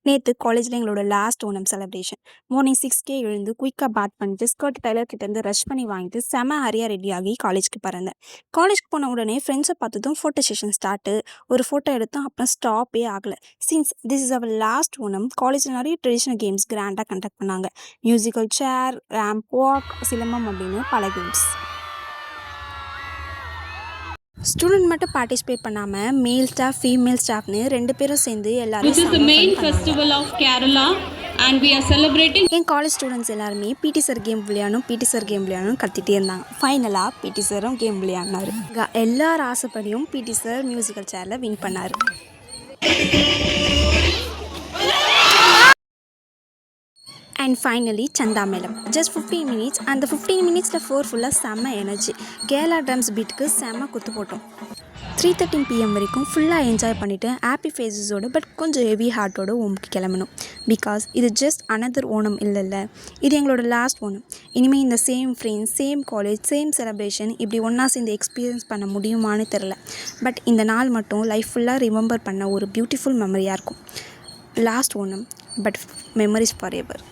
நேற்று காலேஜில் எங்களோட last Onam celebration. Morning 6K எழுந்து குயிக்காக பேட் பண்ணிட்டு ஸ்கர்ட் டைலர் கிட்டேருந்து ரஷ் பண்ணி வாங்கிட்டு செம ஹரியாக ரெடியாகி காலேஜ்க்கு பறந்தேன். காலேஜ்க்கு போன உடனே ஃப்ரெண்ட்ஸை பார்த்ததும் ஃபோட்டோ செஷன் ஸ்டார்ட்டு. ஒரு ஃபோட்டோ எடுத்தோம், அப்புறம் ஸ்டாப்பே ஆகலை. Since this is our last Onam, காலேஜில் நிறைய ட்ரெடிஷ்னல் கேம்ஸ் கிராண்டாக கண்டக்ட் பண்ணாங்க. Musical chair, ramp walk, silambam அப்படின்னு பல கேம்ஸ். ஸ்டூடெண்ட் மட்டும் பார்ட்டிசிபேட் பண்ணாமல் மேல் ஸ்டாஃப் ஃபீமேல் ஸ்டாஃப்னு 2 பேரும் சேர்ந்து எல்லாரும் This is the main festival of Kerala and we are celebrating. N college students எல்லாருமே பிடி சார் கேம் விளையாடணும் கத்திட்டே இருந்தாங்க. ஃபைனலாக பிடி சாரும் கேம் விளையாடினார். எல்லாரும் ஆசைப்படியும் பிடி சார் மியூசிக்கல் சேரில் வின் பண்ணார். அண்ட் ஃபைனலி சந்தா மேளம். Just 15 minutes. அந்த 15 minutesல 4 ஃபுல்லாக செம்ம எனர்ஜி. கேரளா ட்ரம்ஸ் பீட்டுக்கு செம்ம குத்து போட்டோம். 3:13 PM வரைக்கும் ஃபுல்லாக என்ஜாய் பண்ணிவிட்டு ஹாப்பி ஃபேஸஸோடு பட் கொஞ்சம் ஹெவி ஹார்ட்டோட ஓமுக்கு கிளம்பணும். பிகாஸ் இது ஜஸ்ட் அனதர் ஓணம் இல்லைல்ல, இது எங்களோட லாஸ்ட் ஓணம். இனிமேல் இந்த same friends, same college, same celebration இப்படி ஒன்றா சேர்ந்து எக்ஸ்பீரியன்ஸ் பண்ண முடியுமான்னு தெரில. பட் இந்த நாள் மட்டும் லைஃப் ஃபுல்லாக ரிமெம்பர் பண்ண ஒரு பியூட்டிஃபுல் மெமரியாக இருக்கும். Last Onam, but memories for ever.